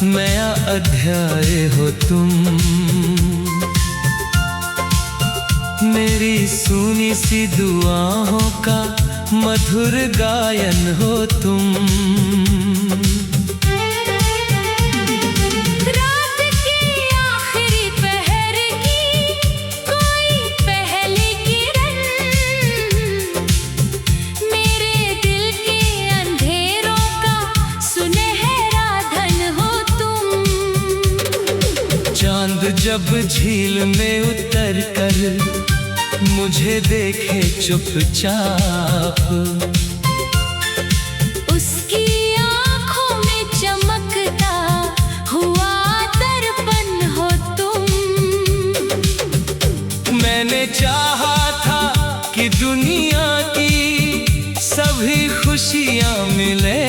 नया अध्याय हो तुम। मेरी सुनी सी दुआओं का मधुर गायन हो तुम। चांद जब झील में उतर कर मुझे देखे चुपचाप, उसकी आँखों में चमकता हुआ दर्पण हो तुम। मैंने चाहा था कि दुनिया की सभी खुशियाँ मिले,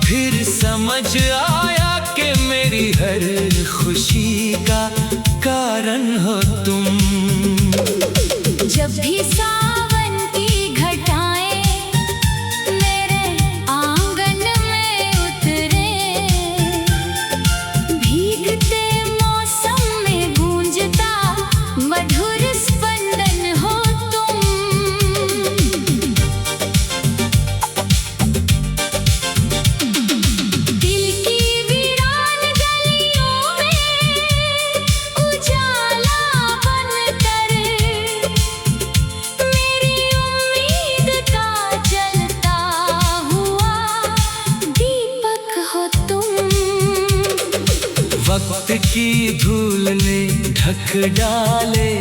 फिर समझ आया कि मेरी हर खुशी का कारण हो तुम। जब भी सावन की घटाएं मेरे आंगन में उतरे, भीगते मौसम में गूंजता मधुर स्पंदन हो तुम। दिल की वीरान गलियों में उजाला बनकर मेरी उम्मीद का जलता हुआ दीपक हो तुम। वक्त की धूल ने ढक डाले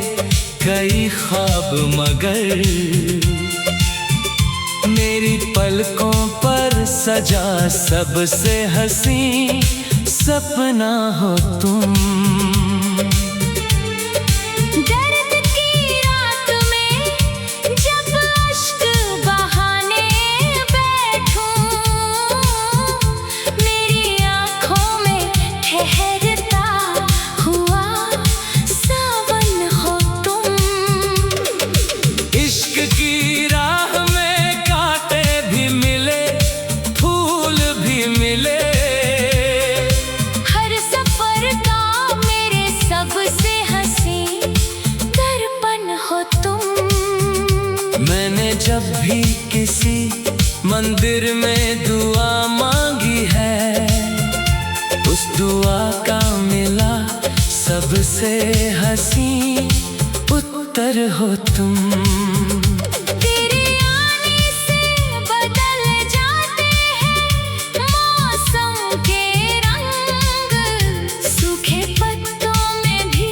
कई ख्वाब, मगर मेरी पलकों पर सजा सबसे हंसी सपना हो तुम। दर्द की रात में जब अश्क बहाने बैठूं, मेरी आँखों में ठहरता हुआ सावन हो तुम। इश्क की राह में कांटे भी मिले, फूल भी मिले, हर सफर का मेरे सबसे हंसी दर्पण हो तुम। मैंने जब भी किसी मंदिर में दुआ मांगी है, उस दुआ का मिला सबसे हंसी उत्तर हो तुम। तेरे आने से बदल जाते हैं मौसम के रंग, सूखे पत्तों में भी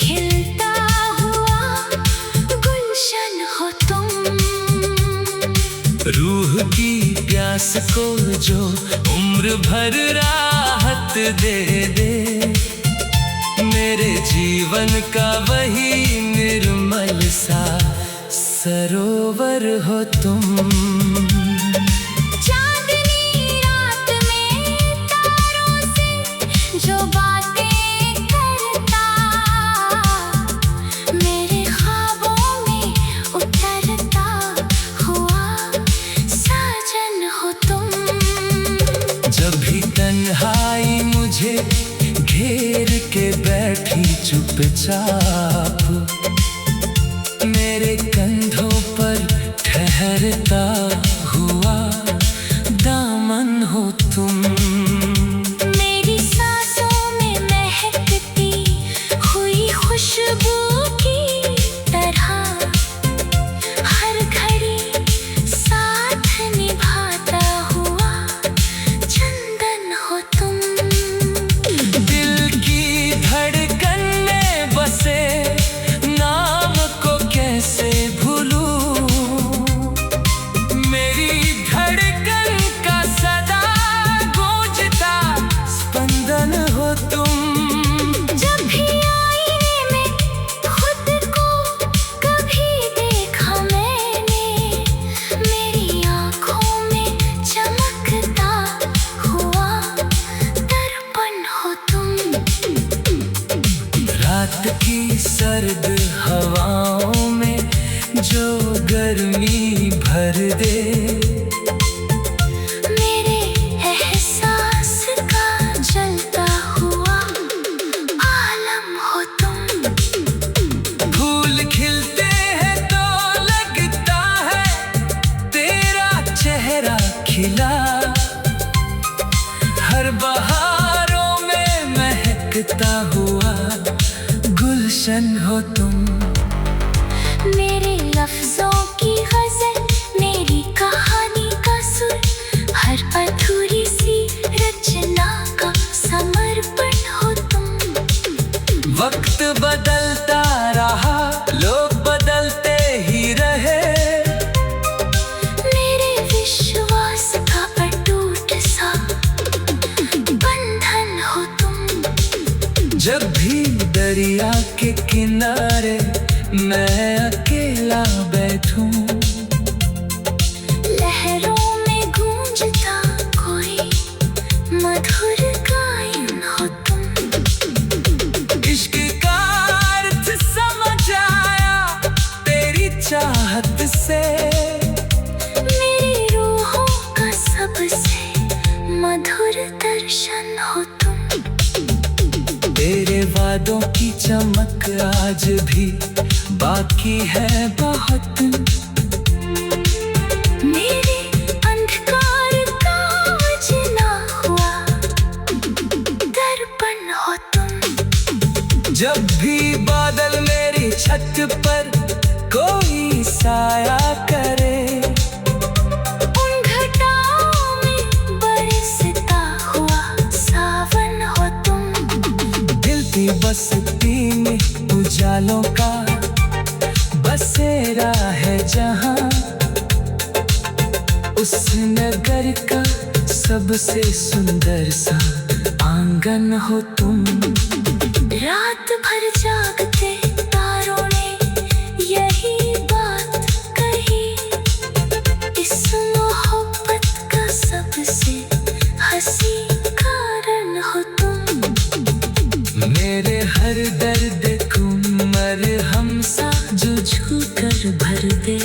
खिलता हुआ गुलशन हो तुम। रूह की प्यास को जो उम्र भर राहत दे दे, मेरे जीवन का वही निर्मल सा सरोवर हो तुम। चांदनी रात में तारों से जो बातें करता, मेरे ख्वाबों में उतरता हुआ साजन हो तुम। जब भी तन्हाई मुझे घेर के बैठी चुपचाप, मेरे कंधों पर ठहरता हुआ दामन हो तुम। मेरी सांसों में महकती हुई खुशबू की तरह हर घड़ी साथ निभाता हुआ चंदन हो तुम। दिल की धड़कन में बसे नाम को कैसे भूलूं, मेरी धड़कन का सदा हर बहारों में महकता हुआ गुलशन हो तुम। मेरे लफ्जों की गजल, मेरी कहानी का सुर, हर अधूरी सी रचना का समर्पण हो तुम। वक्त बदलता रहा, लोग बदलते ही रहे, मेरे विश्वास का अटूट सा बंधन हो तुम। जब भी दरिया के किनारे मैं अकेला बैठूं, लहरों में गूंजता कोई मधुर गायन हो तुम। इश्क का अर्थ समझ आया तेरी चाहत से, मेरी रूहों का सबसे मधुर दर्शन हो तुम। तेरे वादों की चमक आज भी बाकी है बहुत, मेरे अंधकार का उजना हुआ दर्पण हो तुम। जब भी बादल मेरी छत पर कोई साया करे, उन घटाओं में बरसता हुआ सावन हो तुम। दिल की बस्ती में उजालों का बसेरा है जहां, उस नगर का सबसे सुंदर सा आंगन हो तुम। रात भर जागते तारों ने यही बात कही, इस मोहब्बत का सबसे हंसी कारण हो तुम। मेरे हर दर्द को मरहम सा जो छू कर भर दे।